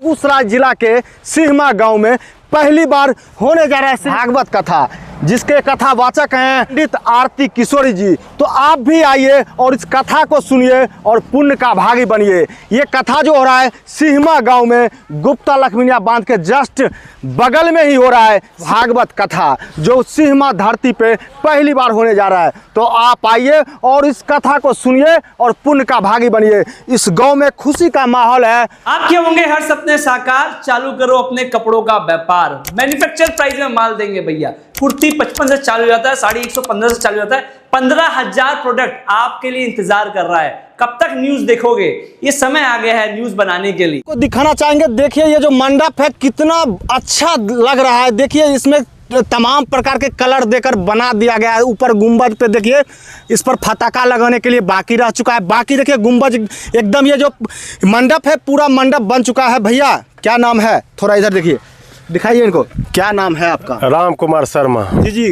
बेगूसराय जिला के सिहमा गांव में पहली बार होने जा रहा है भागवत कथा, जिसके कथावाचक हैं पंडित आरती किशोरी जी। तो आप भी आइए और इस कथा को सुनिए और पुण्य का भागी बनिए। ये कथा जो हो रहा है सिहमा गांव में गुप्ता लखमीनिया बांध के जस्ट बगल में ही हो रहा है भागवत कथा, जो सिहमा धरती पे पहली बार होने जा रहा है। तो आप आइए और इस कथा को सुनिए और पुण्य का भागी बनिए। इस गांव में खुशी का माहौल है। आपके होंगे हर सपने साकार, चालू करो अपने कपड़ों का व्यापार। मैन्युफैक्चर प्राइस में माल देंगे भैया। कुर्ती 55 से चालू हो जाता है, साड़ी 115 से चालू हो जाता है। 15,000 प्रोडक्ट आपके लिए इंतजार कर रहा है। कब तक न्यूज देखोगे? ये समय आ गया है न्यूज बनाने के लिए। को दिखाना चाहेंगे, देखिए ये जो मंडप है कितना अच्छा लग रहा है। देखिए इसमें तमाम प्रकार के कलर देकर बना दिया गया है। ऊपर गुंबज पे देखिए इस पर फटाका लगाने के लिए बाकी रह चुका है। बाकी देखिए गुंबज एकदम, ये जो मंडप है पूरा मंडप बन चुका है। भैया क्या नाम है? थोड़ा इधर देखिए, दिखाइए इनको। क्या नाम है आपका? राम कुमार शर्मा। जी,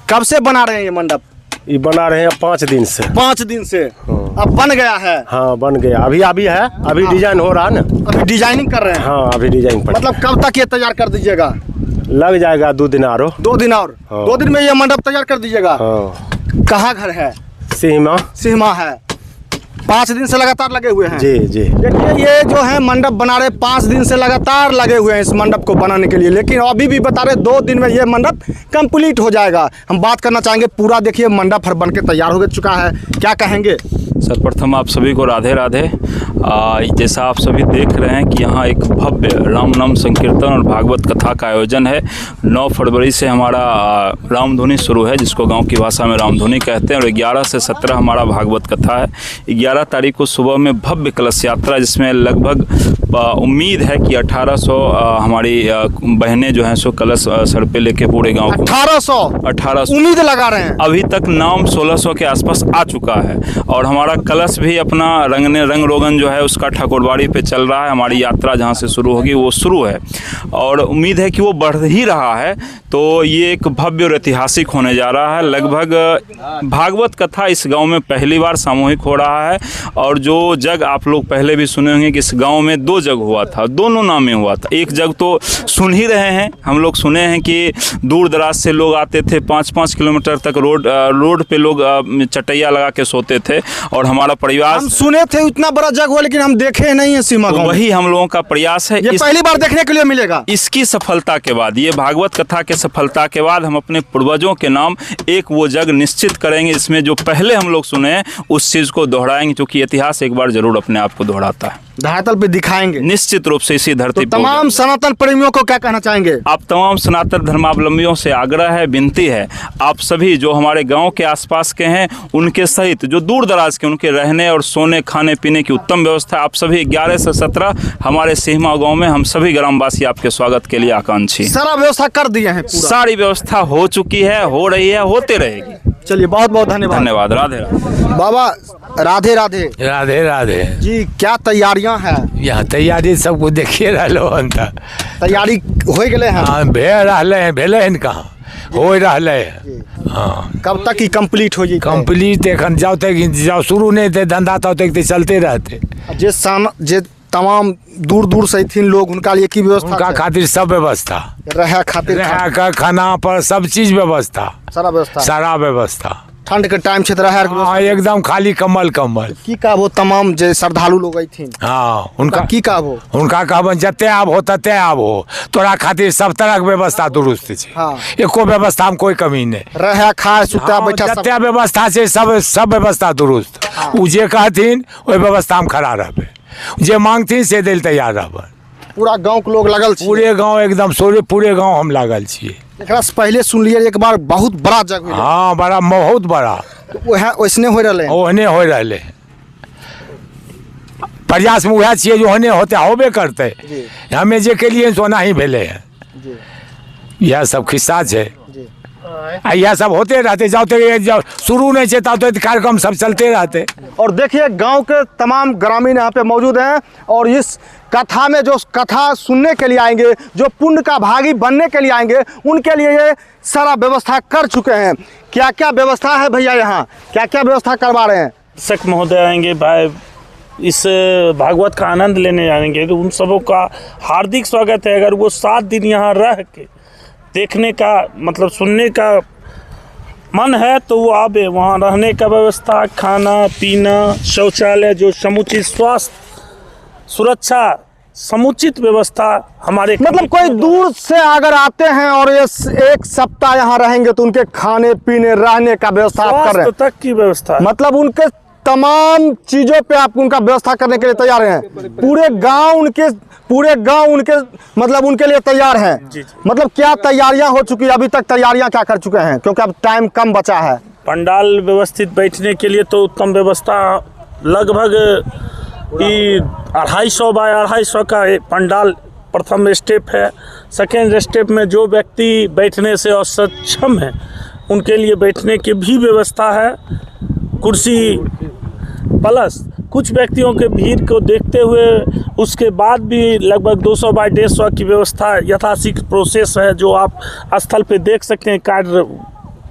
कब से बना रहे हैं ये मंडप? ये बना रहे हैं 5 दिन से। 5 दिन से अब बन गया है? हाँ बन गया, अभी है, अभी डिजाइन हो रहा है ना। अभी डिजाइनिंग कर रहे हैं? हाँ अभी डिजाइन पर। मतलब कब तक ये तैयार कर दीजिएगा? लग जाएगा 2 दिन और। 2 दिन और? हाँ। 2 दिन में ये मंडप तैयार कर दीजिएगा? हाँ। कहाँ घर है? सिहमा। सिहमा है। 5 दिन से लगातार लगे हुए हैं? जी जी। देखिए ये जो है मंडप बना रहे, 5 दिन से लगातार लगे हुए हैं इस मंडप को बनाने के लिए। लेकिन अभी भी बता रहे 2 दिन में ये मंडप कंप्लीट हो जाएगा। हम बात करना चाहेंगे, पूरा देखिए मंडप हर बन के तैयार हो चुका है। क्या कहेंगे? सर्वप्रथम आप सभी को राधे राधे। जैसा आप सभी देख रहे हैं कि यहाँ एक भव्य राम नाम संकीर्तन और भागवत कथा का आयोजन है। 9 फरवरी से हमारा रामधुनी शुरू है, जिसको गांव की भाषा में रामधुनी कहते हैं, और 11 से 17 हमारा भागवत कथा है। 11 तारीख को सुबह में भव्य कलश यात्रा, जिसमें लगभग उम्मीद है कि 1800 हमारी बहनें जो हैं सो कलश सर पे लेके पूरे गाँव को 1800 उम्मीद लगा रहे हैं। अभी तक नाम 1600 के आसपास आ चुका है। और हमारा कलश भी अपना रंग रोगन जो है उसका ठाकुरबाड़ी पे चल रहा है। हमारी यात्रा जहाँ से शुरू होगी वो शुरू है और उम्मीद है कि वो बढ़ ही रहा है। तो ये एक भव्य और ऐतिहासिक होने जा रहा है। लगभग भागवत कथा इस गांव में पहली बार सामूहिक हो रहा है। और जो जग आप लोग पहले भी सुने होंगे कि इस गांव में 2 जग हुआ था, दोनों नाम में हुआ था। एक जग तो सुन ही रहे हैं, हम लोग सुने हैं कि दूर दराज से लोग आते थे, 5-5 किलोमीटर तक रोड पे लोग चटैया लगा के सोते थे। और हमारा परिवार, हम सुने थे इतना बड़ा जग हुआ, लेकिन हम देखे नहीं है सिहमा गांव। वही हम लोगों का प्रयास है। ये पहली बार देखने के लिए मिलेगा। इसकी सफलता के बाद, ये भागवत कथा के सफलता के बाद हम अपने पूर्वजों के नाम एक वो जग निश्चित करेंगे, इसमें जो पहले हम लोग सुने हैं उस चीज़ को दोहराएंगे, क्योंकि इतिहास एक बार जरूर अपने आप को दोहराता है। धरातल पे दिखाएंगे निश्चित रूप से इसी धरती तो तमाम सनातन प्रेमियों को क्या कहना चाहेंगे? आप तमाम सनातन धर्मावलंबियों से आग्रह है, विनती है, आप सभी जो हमारे गांव के आसपास के हैं उनके सहित जो दूर दराज के, उनके रहने और सोने खाने पीने की उत्तम व्यवस्था। आप सभी 11 से 17 हमारे सिहमा गांव में हम सभी ग्रामवासी आपके स्वागत के लिए आकांक्षी। सारा व्यवस्था कर दिए हैं? सारी व्यवस्था हो चुकी है, हो रही है, होते रहेगी। चलिए बहुत बहुत धन्यवाद। धन्यवाद। राधे राधे। बाबा राधे राधे। राधे राधे जी, क्या तैयारियां हैं? यहाँ तैयारी सब कुछ देखिए रहो। तैयारी हो गए हैं? हाँ भेले हैं कहाँ हो रहा है। हाँ कब तक ही कंप्लीट हो? कंप्लीट एखन जाओ शुरू नहीं थे धंधा तब तक चलते रहते। जे तमाम दूर दूर से थीन लोग, उनका लिए की व्यवस्था? उनका खातिर सब व्यवस्था, रहे खातिर खाना पर सब चीज व्यवस्था, सारा व्यवस्था। ठंड के टाइम से हाँ एकदम खाली कम्बल की का वो तमाम जे श्रद्धालु लोग थीन। हाँ उनका की का वो उनका कहबन जते आब हो तते आब हो, तोरा खातिर सब तरह के व्यवस्था दुरुस्त है। हाँ। एको व्यवस्था में कोई कमी नहीं, रहे खाए सुता बैठा जते व्यवस्था है सब व्यवस्था दुरुस्त। उ जे कहथिन ओई व्यवस्था में खड़ा रहबे, जे मांगथिन से दिल तैयार रहबे। पूरा गांव के लोग लगल छी? पूरे गांव एकदम पूरे गांव हम लागल छिए। एकरा से पहले सुन लिए एक बार बहुत बड़ा जग हुआ। हाँ बड़ा, बहुत बड़ा। ओसने हो रहले, ओहने हो रहले। प्रयास में वह छिए जो होने होते होबे करते। हमें जे के लिए सोना ही भेले है। यह सब खिस्सा है, यह सब होते रहते। जब शुरू नहीं थे तब तो कार्यक्रम सब चलते रहते। और देखिए गांव के तमाम ग्रामीण यहाँ पे मौजूद हैं और इस कथा में जो कथा सुनने के लिए आएंगे, जो पुण्य का भागी बनने के लिए आएंगे, उनके लिए ये सारा व्यवस्था कर चुके हैं। क्या क्या व्यवस्था है भैया यहाँ? क्या क्या व्यवस्था करवा रहे हैं? शिक्षक महोदय आएंगे, भाई इस भागवत का आनंद लेने जाएंगे तो उन सबों का हार्दिक स्वागत है। अगर वो 7 दिन यहाँ रह के देखने का मतलब सुनने का मन है तो वो आवे। वहाँ रहने का व्यवस्था, खाना पीना, शौचालय, जो समुचित स्वास्थ्य सुरक्षा समुचित व्यवस्था हमारे मतलब कोई दूर से अगर आते हैं और ये 1 सप्ताह यहाँ रहेंगे तो उनके खाने पीने रहने का व्यवस्था आप कर रहे हैं, तक की व्यवस्था है। मतलब उनके तमाम चीजों पे आप उनका व्यवस्था करने के लिए तैयार हैं। पूरे गांव उनके मतलब उनके लिए तैयार हैं। मतलब क्या तैयारियां हो चुकी है अभी तक, तैयारियां क्या कर चुके हैं, क्योंकि अब टाइम कम बचा है। पंडाल व्यवस्थित बैठने के लिए तो उत्तम व्यवस्था, लगभग 250 बाय 250 का पंडाल प्रथम स्टेप है। सेकेंड स्टेप में जो व्यक्ति बैठने से असक्षम है उनके लिए बैठने की भी व्यवस्था है, कुर्सी प्लस कुछ व्यक्तियों के भीड़ को देखते हुए उसके बाद भी लगभग 200 बाय 150 की व्यवस्था यथाशीघ्र प्रोसेस है, जो आप स्थल पे देख सकते हैं, कार्य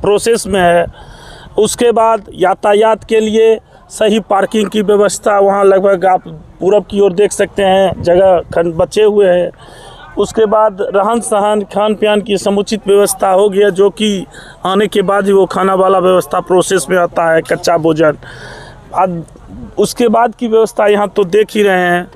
प्रोसेस में है। उसके बाद यातायात के लिए सही पार्किंग की व्यवस्था, वहाँ लगभग आप पूरब की ओर देख सकते हैं जगह बचे हुए हैं। उसके बाद रहन सहन खान पान की समुचित व्यवस्था हो गया, जो कि आने के बाद ही वो खाना वाला व्यवस्था प्रोसेस में आता है, कच्चा भोजन। अब उसके बाद की व्यवस्था यहाँ तो देख ही रहे हैं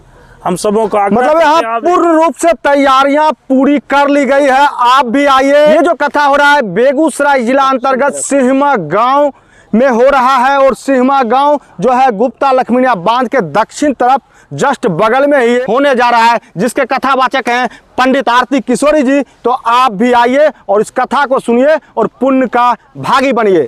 हम सबों का। मतलब यहाँ पूर्ण रूप से तैयारियां पूरी कर ली गई है। आप भी आइए। ये जो कथा हो रहा है बेगूसराय जिला अंतर्गत सिहमा गांव में हो रहा है, और सिहमा गांव जो है गुप्ता लक्ष्मीनिया बांध के दक्षिण तरफ जस्ट बगल में ही होने जा रहा है, जिसके कथावाचक हैं पंडित आरती किशोरी जी। तो आप भी आइए और इस कथा को सुनिए और पुण्य का भागी बनिए।